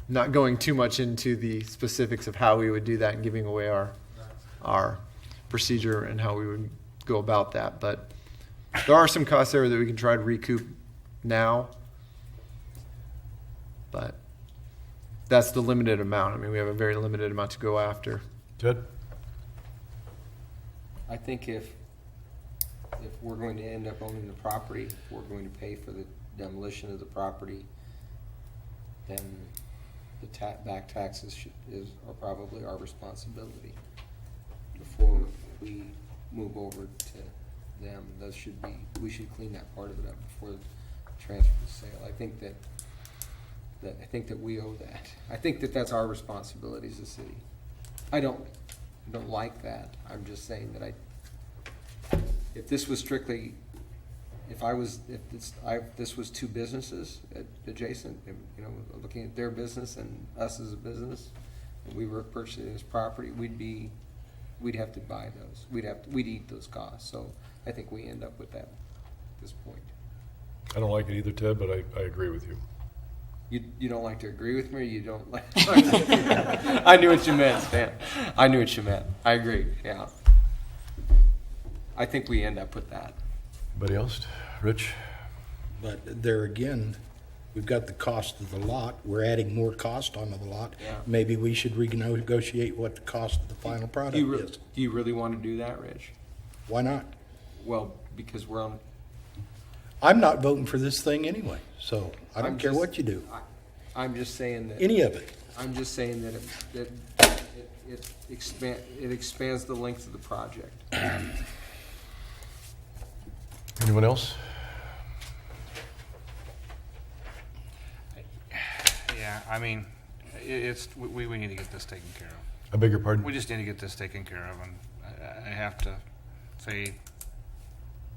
Not going too much into the specifics of how we would do that and giving away our procedure and how we would go about that, but there are some costs there that we can try to recoup now, but that's the limited amount. I mean, we have a very limited amount to go after. Ted? I think if we're going to end up owning the property, if we're going to pay for the demolition of the property, then the back taxes are probably our responsibility. Before we move over to them, we should clean that part of it up before the transfer to sale. I think that we owe that. I think that that's our responsibility as a city. I don't like that. I'm just saying that if this was strictly, if this was two businesses adjacent, looking at their business and us as a business, and we were purchasing this property, we'd have to buy those. We'd eat those costs. So I think we end up with that at this point. I don't like it either, Ted, but I agree with you. You don't like to agree with me, or you don't like I knew what you meant, Stan. I knew what you meant. I agree, yeah. I think we end up with that. Anybody else? Rich? But there again, we've got the cost of the lot, we're adding more cost onto the lot. Yeah. Maybe we should renegotiate what the cost of the final product is. Do you really want to do that, Rich? Why not? Well, because we're on. I'm not voting for this thing anyway, so I don't I'm care just- what you do, I'm just saying that. any of it. I'm just saying that it expands the length of the project. Anyone else? Yeah, I mean, we need to get this taken care of. I beg your pardon? We just need to get this taken care of, and I have to say,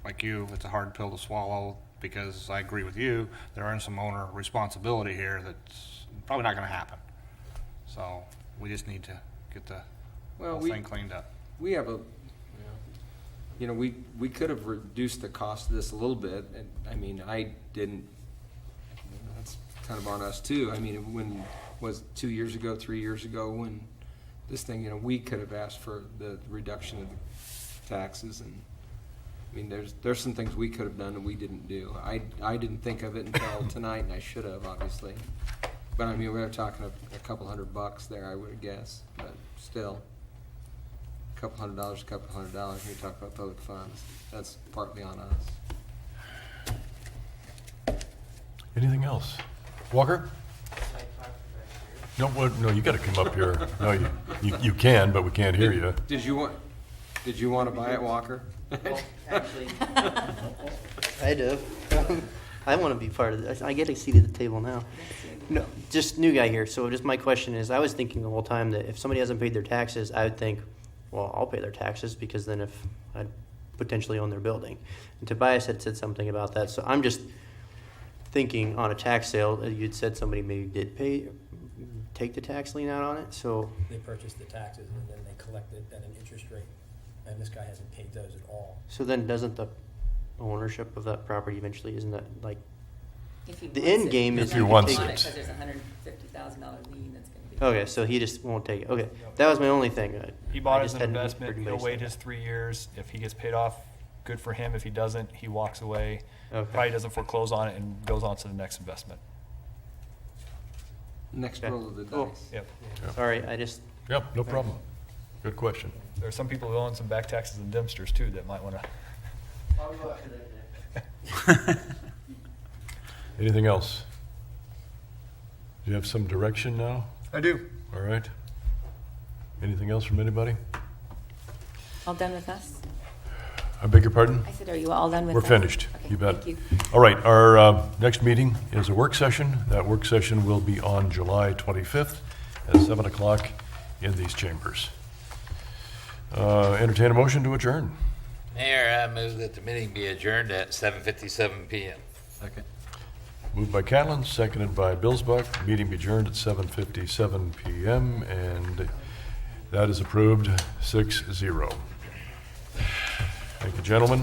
like you, it's a hard pill to swallow, because I agree with you, there is some owner responsibility here that's probably not gonna happen. So, we just need to get the Well, whole thing cleaned up. We have we could have reduced the cost of this a little bit, and, I mean, I didn't, that's kind of on us too. I mean, when, was it 2 years ago, 3 years ago, when this thing, we could have asked for the reduction of the taxes, and, I mean, there's some things we could have done that we didn't do. I didn't think of it until tonight, and I should have, obviously. But, I mean, we're talking a couple $100 there, I would guess, but still. Couple $100, when you talk about public funds, that's partly on us. Anything else? Walker? No, you got to come up here. No, you can, but we can't hear you. Did you want to buy it, Walker? Actually, I do. I want to be part of this. I get a seat at the table now. No, just new guy here. So just my question is, I was thinking the whole time that if somebody hasn't paid their taxes, I would think, well, I'll pay their taxes, because then if I potentially own their building. And Tobias had said something about that. So I'm just thinking on a tax sale, you'd said somebody maybe did take the tax lien out on it. So They purchase the taxes and then they collect it at an interest rate. And this guy hasn't paid those at all. So then doesn't the ownership of that property eventually, isn't that like, If he the wants end it. game is If he you can wants take it. it. Because there's a $150,000 lien that's going to be. Okay, so he just won't take it. Okay, that was my only thing. He bought I it as just an hadn't heard investment, he'll anybody wait say his 3 years. If he gets paid off, good for him. If he doesn't, he walks away. Okay. Probably doesn't foreclose on it and goes on to the next investment. Next Okay. roll of the Cool. dice. Yep. that. Sorry, I just, Yep, no problem. Good question. There are some people who own some back taxes and Dempsters too that might want to. Anything else? Do you have some direction now? I do. All right. Anything else from anybody? All done with us? I beg your pardon? I said, are you all done with We're us? finished. Okay, You bet. Thank you. All right, our next meeting is a work session. That work session will be on July 25th at 7 o'clock in these chambers. Entertain a motion to adjourn. Mayor, I move that the meeting be adjourned at 7:57 PM. Moved by Catlin, seconded by Billsbuck. Meeting be adjourned at 7:57 PM, and that is approved 6-0. Thank you, gentlemen.